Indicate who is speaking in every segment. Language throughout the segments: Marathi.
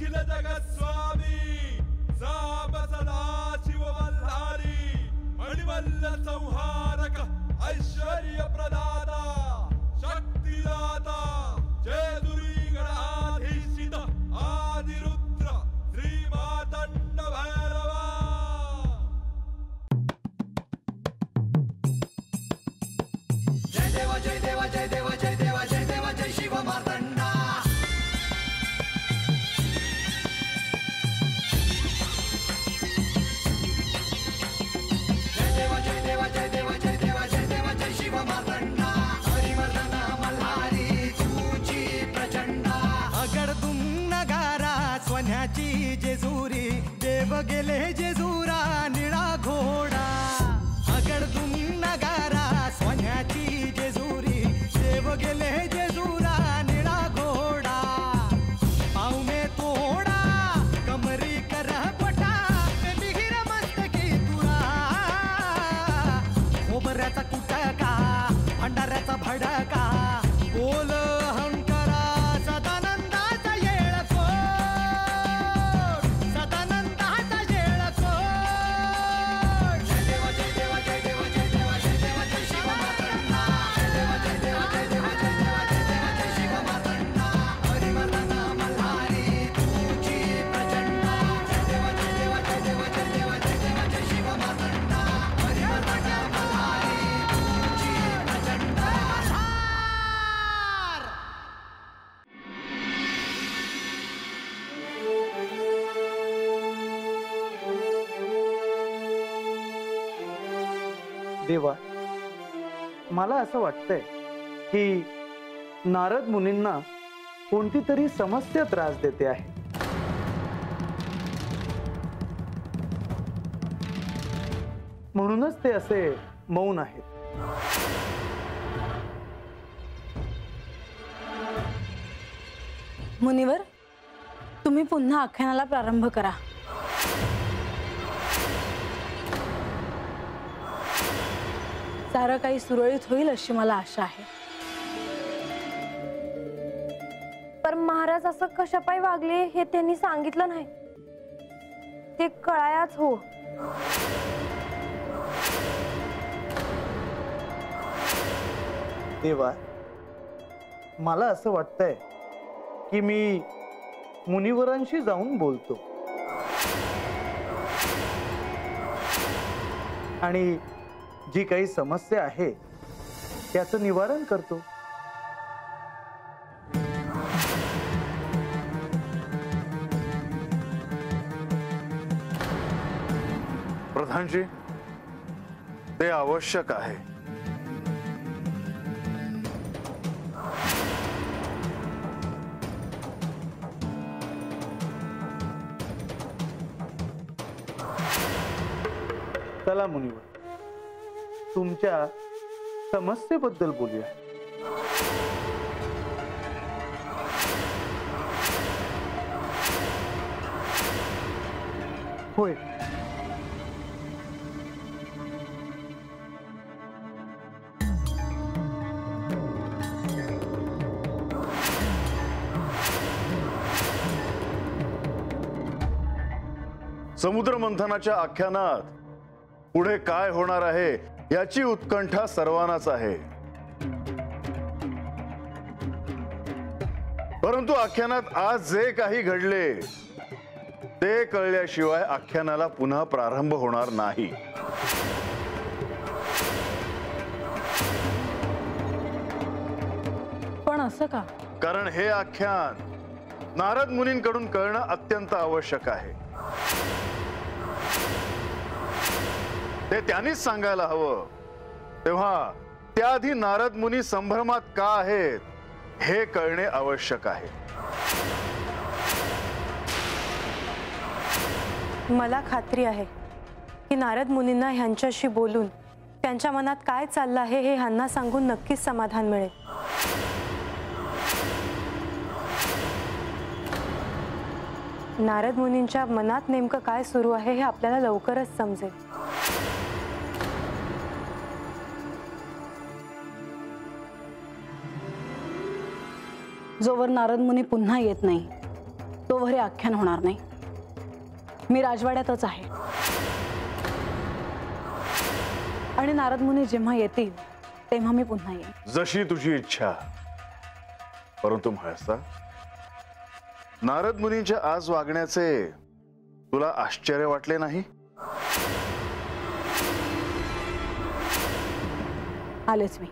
Speaker 1: अखिल जगस्वामी साब सदा शिव मल्हारी मणिमल्ल संहारक ऐश्वर्य प्रदाता शक्तिदाता जय दुरी गणाधीशित आदिरुद्र श्री मातंड भैरवा।
Speaker 2: जय देवा जय देवा जय देवा जय देवा जय देवा जय शिव मातंडा। जय देवा जय देवा जय देवा जय देवा जय देवा जय शिव मातंडा। हरिवर्धन मल्हारी तुझी प्रचंडा।
Speaker 3: अगडतून नगारा सोन्याची जेजुरी देव गेले जेजुरा निळा घोडा। अगडतून नगारा सोन्याची जेजुरी देव गेले जेजुरा निळा घोडा। पाऊ में तोडा कमरी कर पटा बिहिर मस्तकी तुरा। खोबऱ्याचा कुटका भंडाऱ्याचा भडका बोल अहंकारा सदानंदाचा येळकोट सदानंदाचा येळकोट।
Speaker 2: जय देवा जय देवा जय देवा जय देवा जय देवा जय शिव मातंडा। जय देवा जय देवा जय देवा जय देवा जय देवा जय शिव मातंडा। हरिवर्धन मल्हारी तुझी प्रचंडा। जय देवा जय देवा जय देवा जय देवा जय देवा जय शिव मातंडा। हरिवर्धन मल्हारी तुझी प्रचंडा।
Speaker 4: देवा, मला असं वाटतंय की नारद मुनींना कोणती तरी समस्या त्रास देते आहे। म्हणूनच ते असे मौन आहेत।
Speaker 5: मुनिवर, तुम्ही पुन्हा आख्यानाला प्रारंभ करा। सारं काही सुरळीत होईल अशी मला आशा आहे।
Speaker 6: पर महाराज असं कशापायी वागले हे त्यांनी सांगितलं नाही, ते कळायाच हो।
Speaker 4: देवा, मला असं वाटतंय की मी मुनिवरांशी जाऊन बोलतो आणि जी काही समस्या आहे त्याचं निवारण करतो।
Speaker 7: प्रधानजी, ते आवश्यक आहे।
Speaker 4: चला मुनिवर, तुमच्या समस्येबद्दल बोलूया। होय,
Speaker 7: समुद्र मंथनाच्या आख्यानात पुढे काय होणार आहे याची उत्कंठा सर्वांनाच आहे। परंतु आख्यानात आज जे काही घडले ते कळल्याशिवाय आख्यानाला पुन्हा प्रारंभ होणार नाही।
Speaker 5: पण असं का?
Speaker 7: कारण हे आख्यान नारद मुनींकडून कळणं अत्यंत आवश्यक आहे। ते त्यांनीच सांगायला हवं। तेव्हा त्याआधी नारद मुनी संभ्रमात का आहेत हे कळणे आवश्यक आहे।
Speaker 5: मला खात्री आहे की नारद मुनींना ह्यांच्याशी बोलून त्यांच्या मनात काय चाललं आहे हे ह्यांना सांगून नक्कीच समाधान मिळेल। नारद मुनींच्या मनात नेमकं काय सुरू आहे हे आपल्याला लवकरच समजेल।
Speaker 8: जोवर नारद मुनी पुन्हा येत नाही तोवर हे आख्यान होणार नाही. मी राजवाड्यातच आहे आणि नारद मुनी जेव्हा येतील तेव्हा मी पुन्हा येईन.
Speaker 7: जशी तुझी इच्छा. परंतु म्हाळसा, नारद मुनींच्या आज वागण्याचे तुला आश्चर्य वाटले नाही?
Speaker 8: आलेच मी.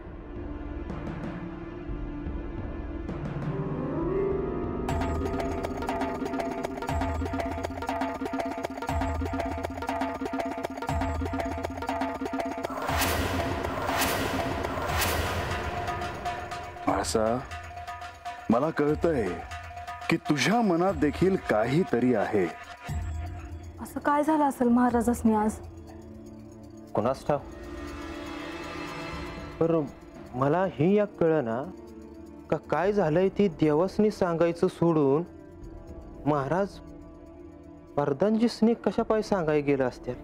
Speaker 7: म्हाळसा, मला कळतंय की तुझ्या मनात देखील काहीतरी आहे.
Speaker 8: असं काय झालं असेल महाराजांनी आज?
Speaker 9: कोणास ठाव. पर मला हे या कळना का काय झालंय ती देवासनी सांगायचं सोडून महाराज प्रधानजीसनी कशा पाय सांगाय गेलं असतील.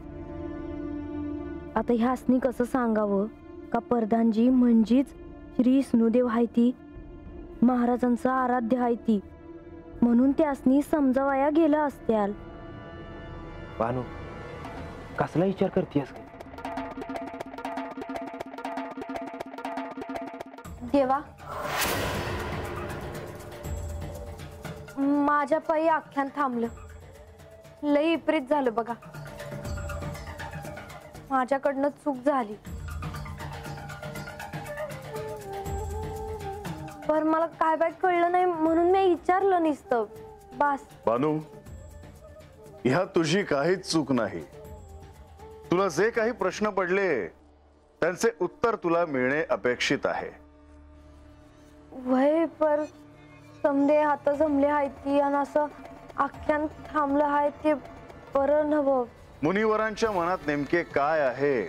Speaker 6: आता ह्यासनी कसं सांगावं का प्रधानजी म्हणजेच श्री विष्णुदेव हायती, महाराजांचं आराध्य हायती, म्हणून त्यासनी समजावया गेलं असत्याल.
Speaker 9: भानू, कसला विचार करतेस?
Speaker 6: देवा, माझ्या पायी आख्यान थांबलं. लई विपरीत झालं बघा. माझ्याकडनं चूक झाली. पर मला काय बाय कळलं नाही म्हणून मी विचारलं नुसतं बस.
Speaker 7: बानू, ह्या तुझी काहीच चूक नाही. तुला जे काही प्रश्न पडले त्यांचे उत्तर तुला मिळणे अपेक्षित आहे.
Speaker 6: वय पर समदे हात जमले हायती आणि असं आख्यान थांबलं आहे ते बरं नव्ह.
Speaker 7: मुनिवरांच्या मनात नेमके काय आहे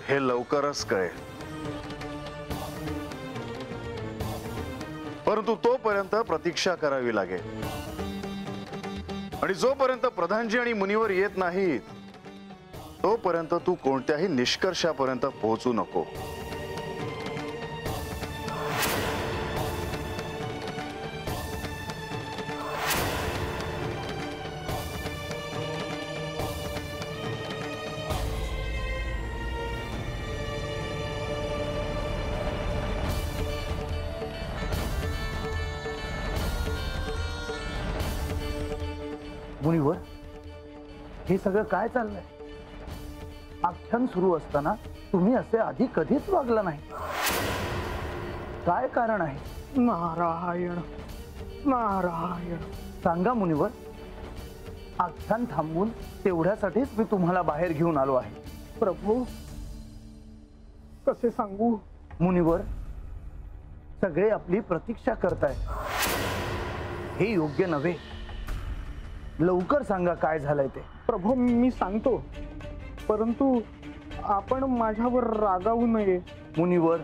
Speaker 7: हे लवकरच कळेल. परंतु तोपर्यंत प्रतीक्षा करावी लागेल. आणि जोपर्यंत प्रधानजी आणि मुनिवर येत नाहीत तोपर्यंत तू कोणत्याही निष्कर्षापर्यंत पोहोचू नको.
Speaker 4: मुनिवर, हे सगळं काय चाललंय? आख्यान सुरू असताना तुम्ही असे आधी कधीच वागला नाही. काय कारण आहे?
Speaker 3: नारायण नारायण.
Speaker 4: सांगा मुनिवर. आख्यान थांबवून तेवढ्यासाठीच मी तुम्हाला बाहेर घेऊन आलो आहे.
Speaker 3: प्रभू, कसे सांगू?
Speaker 4: मुनिवर, सगळे आपली प्रतीक्षा करताय. हे योग्य नव्हे. लवकर सांगा काय झालंय ते.
Speaker 3: प्रभू, मी सांगतो, परंतु आपण माझ्यावर रागावू नये.
Speaker 4: मुनिवर,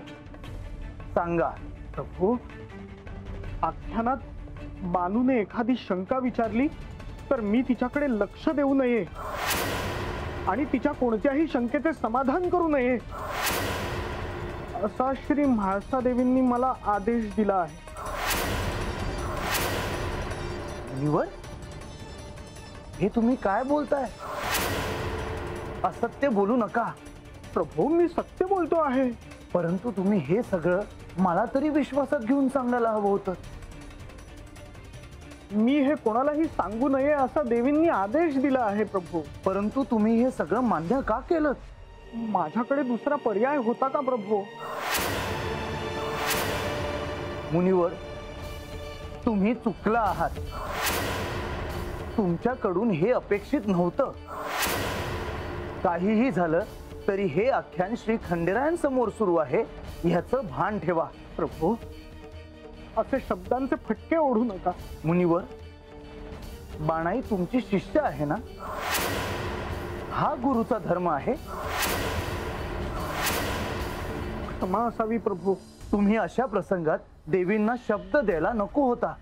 Speaker 4: सांगा.
Speaker 3: प्रभू, आख्यानात बानूने एखादी शंका विचारली तर मी तिच्याकडे लक्ष देऊ नये आणि तिच्या कोणत्याही शंकेचे समाधान करू नये असा श्री म्हाळसा देवींनी मला आदेश दिला आहे.
Speaker 4: मुनिवर, हे तुम्ही काय बोलताय? असत्य बोलू नका.
Speaker 3: प्रभू, मी सत्य बोलतो आहे.
Speaker 4: परंतु तुम्ही हे सगळं मला तरी विश्वासात घेऊन सांगायला हवं होतं.
Speaker 3: मी हे कोणालाही सांगू नये असा देवींनी आदेश दिला आहे प्रभू.
Speaker 4: परंतु तुम्ही हे सगळं मान्य का केलं?
Speaker 3: माझ्याकडे दुसरा पर्याय होता का प्रभू?
Speaker 4: मुनिवर, तुम्ही चुकला आहात. तुमच्याकडून हे अपेक्षित नव्हतं. काहीही झालं तरी हे आख्यान श्री खंडेरायांसमोर सुरू आहे ह्याचं भान ठेवा.
Speaker 3: प्रभू, असे शब्दांचे फटके ओढू नका.
Speaker 4: मुनिवर, बाणाई तुमची शिष्य आहे ना? हा गुरुचा धर्म आहे.
Speaker 3: क्षमा असावी प्रभू.
Speaker 4: तुम्ही अशा प्रसंगात देवींना शब्द द्यायला नको होता.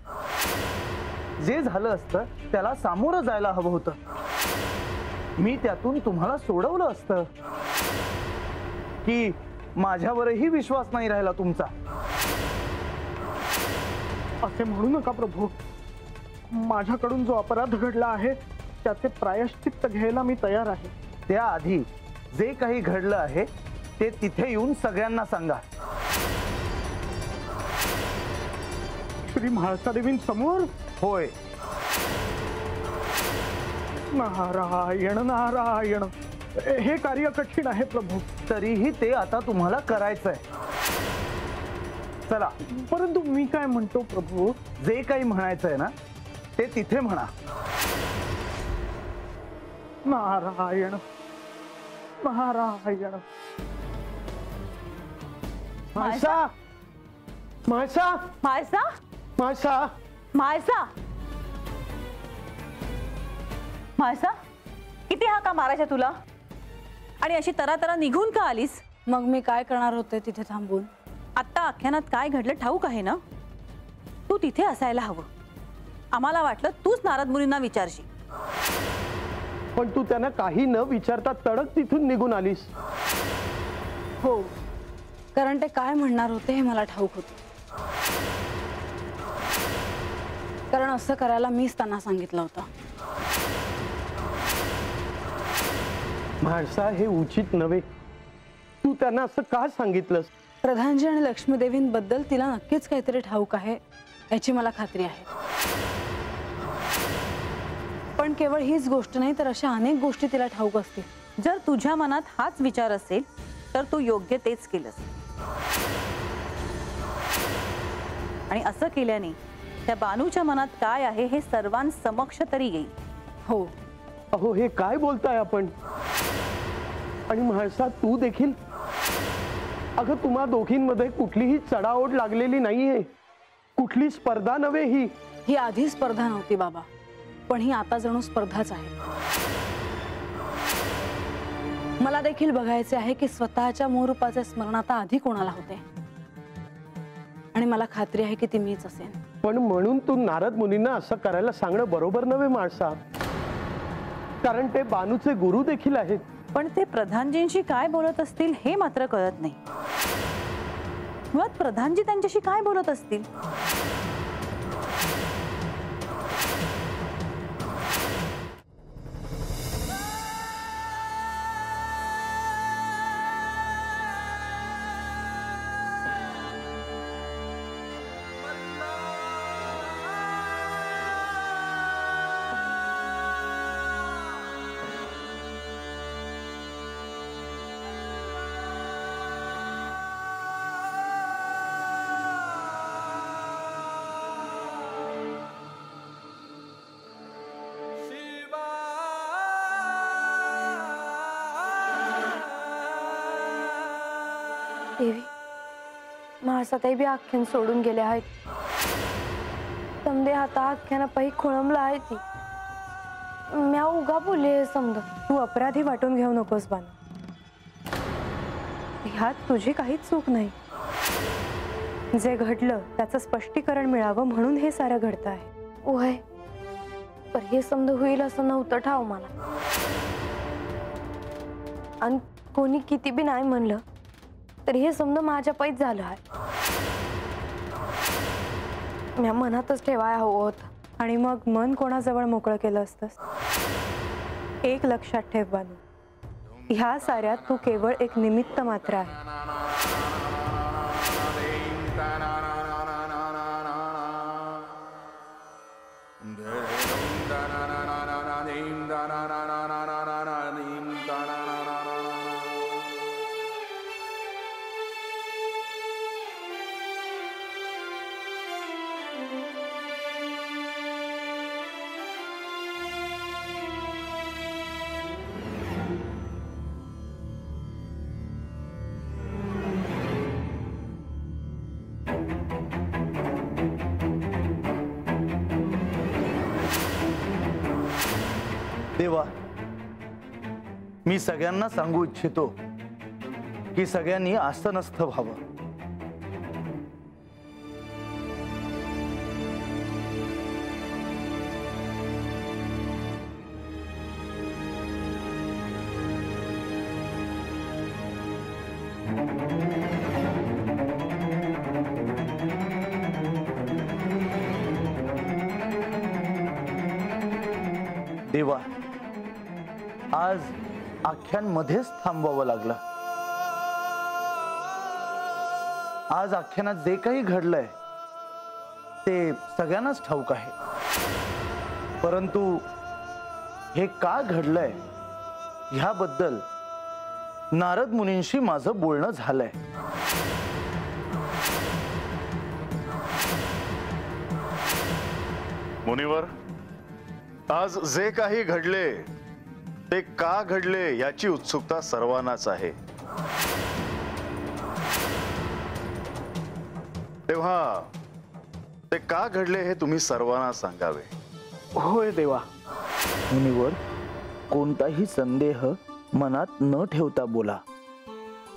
Speaker 4: जे झालं असतं त्याला सामोरं जायला हवं होतं. मी त्यातून तुम्हाला सोडवलं असतं. की माझ्यावरही विश्वास नाही राहिला तुमचा?
Speaker 3: असे म्हणू नका प्रभू. माझ्याकडून जो अपराध घडला आहे त्याचे प्रायश्चित्त घ्यायला मी तयार आहे.
Speaker 4: त्याआधी जे काही घडलं आहे ते तिथे येऊन सगळ्यांना सांगा.
Speaker 3: श्री म्हाळसादेवींसमोर?
Speaker 4: होय.
Speaker 3: नारायण नारायण, हे कार्य कठीण आहे प्रभू.
Speaker 4: तरीही ते आता तुम्हाला करायचंय. चला.
Speaker 3: परंतु मी काय म्हणतो प्रभू,
Speaker 4: जे काही म्हणायचंय ना ते तिथे म्हणा.
Speaker 3: नारायण नारायण.
Speaker 8: म्हाळसा
Speaker 3: म्हाळसा
Speaker 8: म्हाळसा
Speaker 3: म्हाळसा
Speaker 8: म्हाळसा म्हाळसा, किती हाका मारायच्या तुला? आणि अशी तरा निघून का आलीस?
Speaker 5: मग मी काय करणार होते तिथे थांबून?
Speaker 8: आत्ता आख्यानात काय घडलं ठाऊक आहे ना? तू तिथे असायला हवं. आम्हाला वाटलं तूच नारद मुनींना विचारशील.
Speaker 3: पण तू त्यांना काही न विचारता तडक तिथून निघून आलीस.
Speaker 5: हो, कारण ते काय म्हणणार होते हे मला ठाऊक होते. कारण असं करायला मीच त्यांना सांगितलं होतं.
Speaker 3: म्हाळसा, हे उचित नव्हे. तू त्यांना असं का सांगितलंस?
Speaker 5: प्रधानजी आणि लक्ष्मीदेवींबद्दल तिला नक्कीच काहीतरी ठाऊक आहे याची मला खात्री आहे. पण केवळ हीच गोष्ट नाही तर अशा अनेक गोष्टी तिला ठाऊक असतील.
Speaker 8: जर तुझ्या मनात हाच विचार असेल तर तू योग्य तेच केलंस. आणि असं केल्याने त्या बानूच्या मनात काय आहे हे सर्वांसमक्ष तरी येईल.
Speaker 5: हो.
Speaker 3: अहो, हे काय बोलताय आपण? आणि म्हाळसा, तू देखील? अगं, तुम्हा दोघींमध्ये कुठलीही चढाओढ लागलेली नाहीये. कुठली स्पर्धा नव्हे ही.
Speaker 5: ही आधी स्पर्धा नव्हती बाबा, पण ही आता जणू स्पर्धाच आहे. मला देखील बघायचे आहे की स्वतःच्या मूळरूपाचे स्मरण आता आधी कोणाला होते. आणि मला खात्री आहे की ती मीच असेन.
Speaker 3: पण म्हणून तू नारद मुनींना असं करायला सांगणं बरोबर नव्हे म्हाळसा. कारण ते बानूचे गुरु देखील आहेत.
Speaker 8: पण ते प्रधानजींशी काय बोलत असतील हे मात्र कळत नाही. मुळात प्रधानजी त्यांच्याशी काय बोलत असतील?
Speaker 6: देवी, म्हाळसाताई बी आख्यान सोडून गेले आहेत. समदे आता आख्याना पायी खोळंबला आहे ती. म्या उगा बोलले हे समज.
Speaker 5: तू अपराधी वाटून घेऊ नकोस बानू. ह्यात तुझी काहीच चूक नाही. जे घडलं त्याचं स्पष्टीकरण मिळावं म्हणून हे सारं घडतं आहे.
Speaker 6: होय, पण हे समज होईल असं नव्हतं ठाव मला. आणि कोणी किती बी नाही म्हणलं तर हे समज माझ्या पायीच झालं आहे. म्या मनातच ठेवाय हवं होतं.
Speaker 5: आणि मग मन कोणाजवळ मोकळं केलं असतंस? एक लक्षात ठेव बानू, ह्या साऱ्यात तू केवळ एक निमित्त मात्र आहे.
Speaker 4: देवा, मी सगळ्यांना सांगू इच्छितो की सगळ्यांनी आस्तनस्थ व्हावं. देवा, आज आख्यानमध्येच थांबवावं लागलं. आज आख्यानात जे काही घडलंय ते सगळ्यांनाच ठाऊक आहे. परंतु हे का घडलंय ह्याबद्दल नारद मुनींशी माझं बोलणं झालंय.
Speaker 7: मुनिवर, आज जे काही घडले ते का घडले याची उत्सुकता सर्वांनाच आहे. तेव्हा ते का घडले हे तुम्ही सर्वांना सांगावे.
Speaker 3: होय देवा.
Speaker 4: मुनिवर, कोणताही संदेह मनात न ठेवता बोला.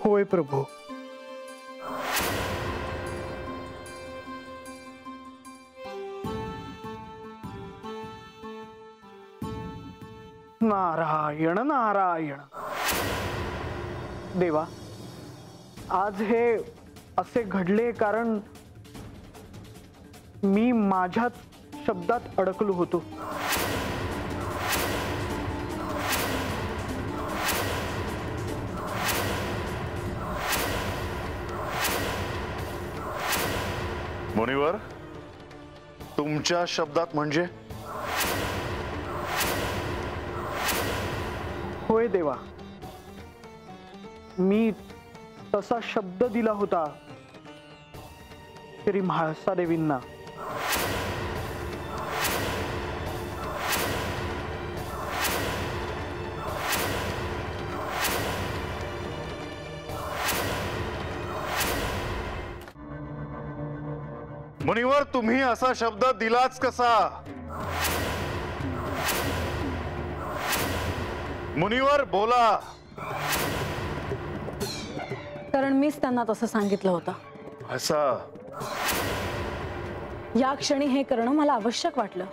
Speaker 3: होय प्रभू. नारायण नारायण. देवा, आज हे असे घडले कारण मी माझ्याच शब्दात अडकलो होतो.
Speaker 7: मुनिवर, तुमच्या शब्दात म्हणजे?
Speaker 3: होय देवा, मी तसा शब्द दिला होता श्री म्हाळसा देवींना.
Speaker 7: मुनिवर, तुम्ही असा शब्द दिलाच कसा? मुनिवर बोला.
Speaker 8: कारण मीच त्यांना तसं सांगितलं होतं.
Speaker 7: असा?
Speaker 8: या क्षणी हे करणं मला आवश्यक वाटलं.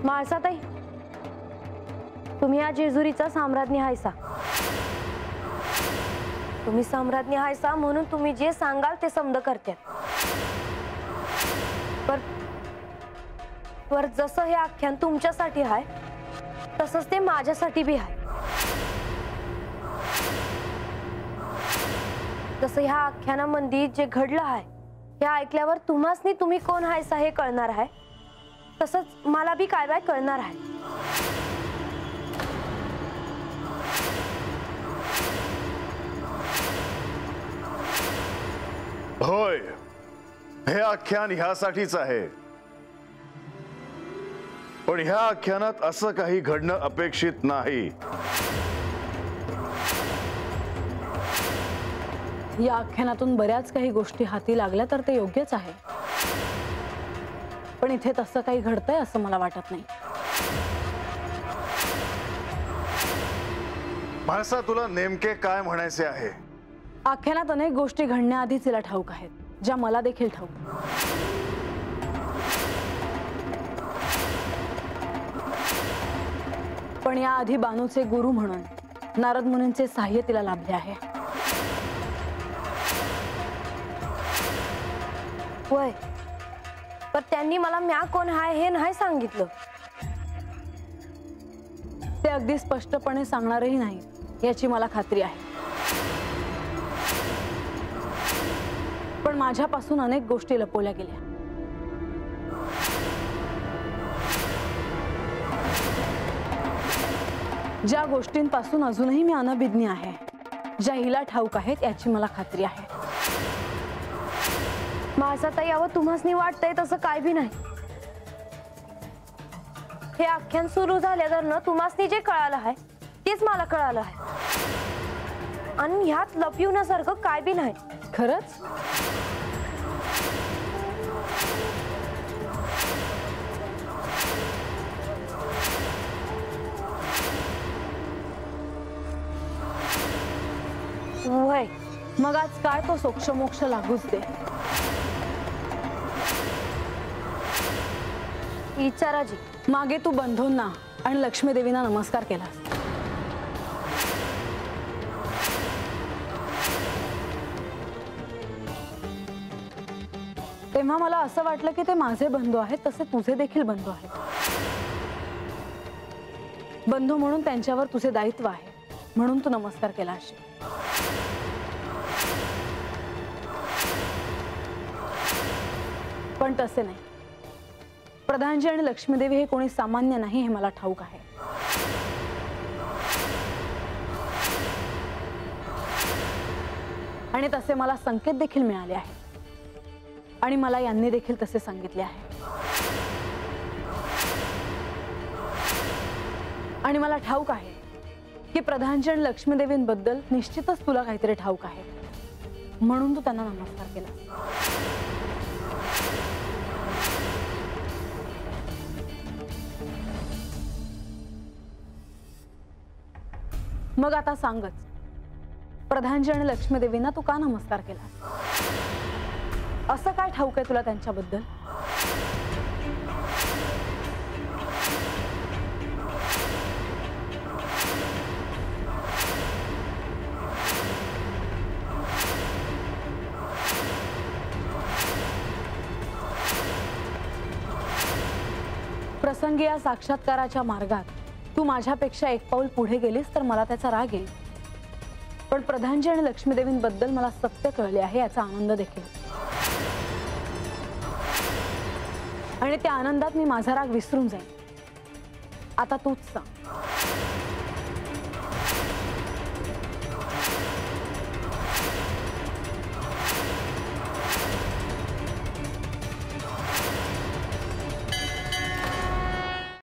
Speaker 6: म्हाळसाताई, तुम्ही या जेजुरीचा सम्राज्ञी हायसा. तुम्ही सम्राज्ञी हायसा म्हणून तुम्ही जे सांगाल ते समद करते. पर जसं हे आख्यान तुमच्यासाठी आहे तसंच ते माझ्यासाठी बी आहे. जसं ह्या आख्यानामध्ये जे घडलं आहे हे ऐकल्यावर तुम्हासनी तुम्ही कोण हायसा हे कळणार आहे, तसंच मला बी काय बाय कळणार आहे.
Speaker 7: होय, हे आख्यान ह्यासाठीच आहे. पण ह्या आख्यानात असं काही घडणं अपेक्षित नाही.
Speaker 8: या आख्यानातून बऱ्याच काही गोष्टी हाती लागल्या तर ते योग्यच आहे. पण इथे तसं काही घडतंय असं मला वाटत नाही.
Speaker 7: म्हाळसा, तुला नेमके काय म्हणायचे आहे?
Speaker 8: आख्यानात अनेक गोष्टी घडण्याआधीच तिला ठाऊक आहेत, ज्या मला देखील ठाऊक. पण याआधी बानूचे गुरु म्हणून नारद मुनींचे सहाय्य तिला लाभले आहे.
Speaker 6: होय, पण त्यांनी मला म्या कोण आहे हे नाही सांगितलं.
Speaker 8: ते अगदी स्पष्टपणे सांगणारही नाही याची मला खात्री आहे. पण माझ्यापासून अनेक गोष्टी लपवल्या गेल्या. ज्या गोष्टींपासून अजूनही मी अनभिज्ञ आहे, ज्या हिला ठाऊक आहेत याची मला खात्री आहे.
Speaker 6: माझा यावं तुम्हासनी वाटतंय तसं काय बी नाही. हे आख्यान सुरू झाल्यावर तुम्हासनी जे कळालं आहे तेच मला कळालं आहे. आणि ह्यात लपविण्यासारखं काय बी नाही.
Speaker 8: खरंच?
Speaker 6: होय,
Speaker 8: मग आज काय तो सोक्षमोक्ष लागूच दे.
Speaker 6: विचाराजी,
Speaker 8: मागे तू बंधूंना आणि लक्ष्मी देवींना नमस्कार केलास. तेव्हा मला असं वाटलं की ते माझे बंधू आहेत तसे तुझे देखील बंधू आहेत. बंधू म्हणून त्यांच्यावर तुझे दायित्व आहे म्हणून तू नमस्कार केला असेल. पण तसे नाही. प्रधानजी आणि लक्ष्मीदेवी हे कोणी सामान्य नाही हे मला ठाऊक आहे. आणि तसे मला संकेत देखील मिळाले आहेत आणि मला यांनी देखील तसे सांगितले आहे. आणि मला ठाऊक आहे की प्रधानजी आणि लक्ष्मीदेवींबद्दल निश्चितच तुला काहीतरी ठाऊक आहे म्हणून तू त्यांना नमस्कार केला. मग आता सांगच, प्रधानजी आणि लक्ष्मीदेवींना तू का नमस्कार केला? असं काय ठाऊक आहे तुला त्यांच्याबद्दल? प्रसंगी या साक्षात्काराच्या मार्गात तू माझ्यापेक्षा एक पाऊल पुढे गेलीस तर मला त्याचा राग येईल. पण प्रधानजी आणि लक्ष्मीदेवींबद्दल मला सत्य कळले आहे याचा आनंद देखील. आणि त्या आनंदात मी माझा राग विसरून जाईन. आता तूच सांग,